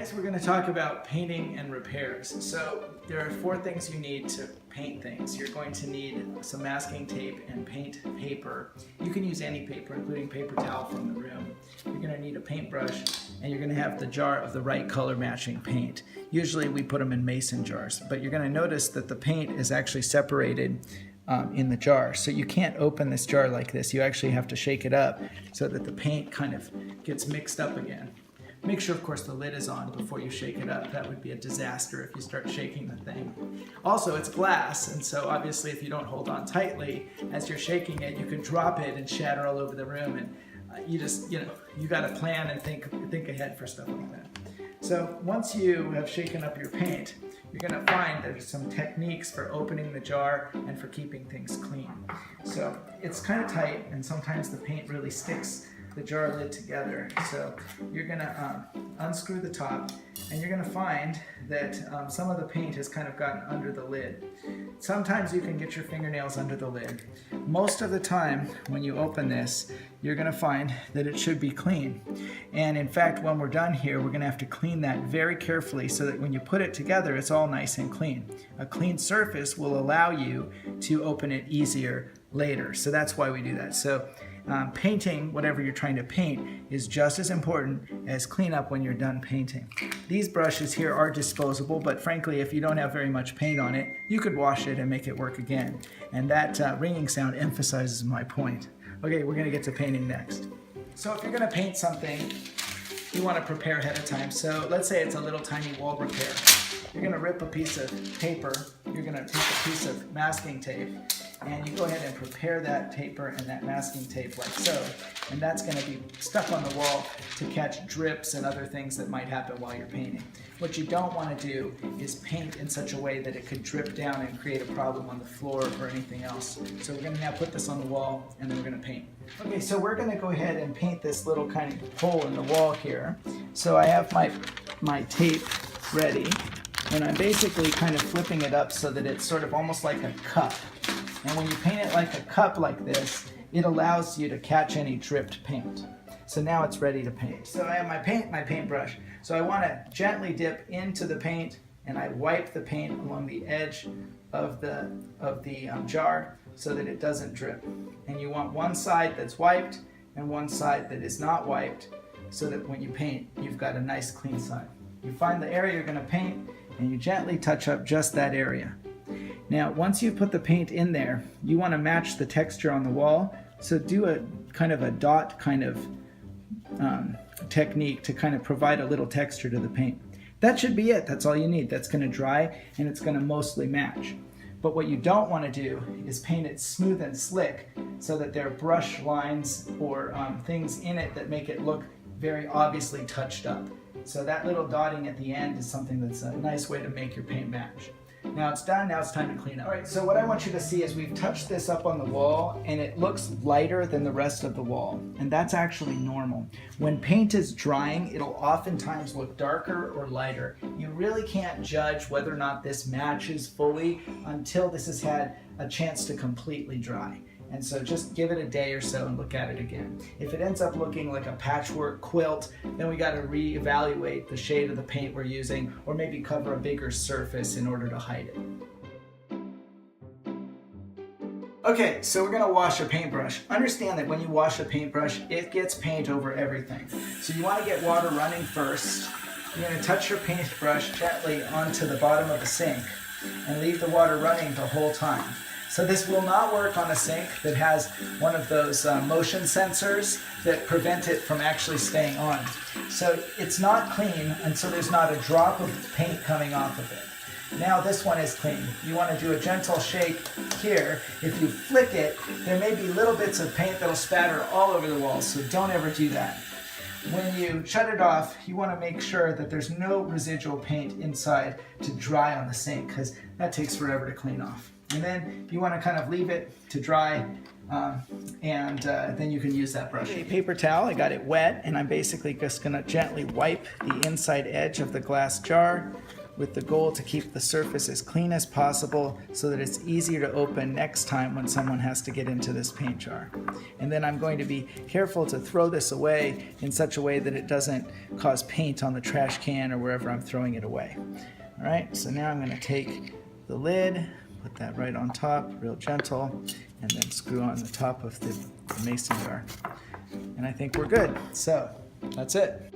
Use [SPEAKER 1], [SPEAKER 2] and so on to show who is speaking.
[SPEAKER 1] Guys, we're going to talk about painting and repairs. So there are 4 things you need to paint things. You're going to need some masking tape and paint paper. You can use any paper, including paper towel from the room. You're going to need a paintbrush, and you're going to have the jar of the right color matching paint. Usually we put them in mason jars, but you're going to notice that the paint is actually separated in the jar. So you can't open this jar like this. You actually have to shake it up so that the paint kind of gets mixed up again. Make sure, of course, the lid is on before you shake it up. That would be a disaster if you start shaking the thing. Also, it's glass, and so obviously if you don't hold on tightly as you're shaking it, you can drop it and shatter all over the room, and you got to plan and think ahead for stuff like that. So once you have shaken up your paint, you're going to find there's some techniques for opening the jar and for keeping things clean. So it's kind of tight, and sometimes the paint really sticks the jar lid together. So you're going to unscrew the top, and you're going to find that some of the paint has kind of gotten under the lid. Sometimes you can get your fingernails under the lid. Most of the time when you open this, you're going to find that it should be clean. And in fact, when we're done here, we're going to have to clean that very carefully so that when you put it together, it's all nice and clean. A clean surface will allow you to open it easier later. So that's why we do that. So painting whatever you're trying to paint is just as important as cleanup when you're done painting. These brushes here are disposable, but frankly, if you don't have very much paint on it, you could wash it and make it work again. And that ringing sound emphasizes my point. Okay, we're going to get to painting next. So if you're going to paint something, you want to prepare ahead of time. So let's say it's a little tiny wall repair. You're going to rip a piece of paper, you're going to take a piece of masking tape, and you go ahead and prepare that paper and that masking tape like so. And that's going to be stuck on the wall to catch drips and other things that might happen while you're painting. What you don't want to do is paint in such a way that it could drip down and create a problem on the floor or anything else. So we're going to now put this on the wall, and then we're going to paint. Okay, so we're going to go ahead and paint this little kind of hole in the wall here. So I have my tape ready, and I'm basically kind of flipping it up so that it's sort of almost like a cup. And when you paint it like a cup like this, it allows you to catch any dripped paint. So now it's ready to paint. So I have my paintbrush. So I want to gently dip into the paint, and I wipe the paint along the edge of the jar so that it doesn't drip. And you want one side that's wiped and one side that is not wiped, so that when you paint, you've got a nice clean side. You find the area you're going to paint, and you gently touch up just that area. Now, once you put the paint in there, you want to match the texture on the wall. So do a kind of a dot kind of technique to kind of provide a little texture to the paint. That should be it. That's all you need. That's going to dry, and it's going to mostly match. But what you don't want to do is paint it smooth and slick so that there are brush lines or things in it that make it look very obviously touched up. So that little dotting at the end is something that's a nice way to make your paint match. Now it's done, now it's time to clean up. All right, so what I want you to see is we've touched this up on the wall, and it looks lighter than the rest of the wall, and that's actually normal. When paint is drying, it'll oftentimes look darker or lighter. You really can't judge whether or not this matches fully until this has had a chance to completely dry. And so just give it a day or so and look at it again. If it ends up looking like a patchwork quilt, then we got to reevaluate the shade of the paint we're using, or maybe cover a bigger surface in order to hide it. Okay, so we're going to wash a paintbrush. Understand that when you wash a paintbrush, it gets paint over everything. So you want to get water running first. You're going to touch your paintbrush gently onto the bottom of the sink and leave the water running the whole time. So this will not work on a sink that has one of those motion sensors that prevent it from actually staying on. So it's not clean until there's not a drop of paint coming off of it. Now this one is clean. You want to do a gentle shake here. If you flick it, there may be little bits of paint that'll spatter all over the walls, so don't ever do that. When you shut it off, you want to make sure that there's no residual paint inside to dry on the sink, because that takes forever to clean off. And then you want to kind of leave it to dry, and then you can use that brush. A paper towel, I got it wet, and I'm basically just going to gently wipe the inside edge of the glass jar with the goal to keep the surface as clean as possible so that it's easier to open next time when someone has to get into this paint jar. And then I'm going to be careful to throw this away in such a way that it doesn't cause paint on the trash can or wherever I'm throwing it away. All right, so now I'm going to take the lid, put that right on top, real gentle, and then screw on the top of the mason jar. And I think we're good. So that's it.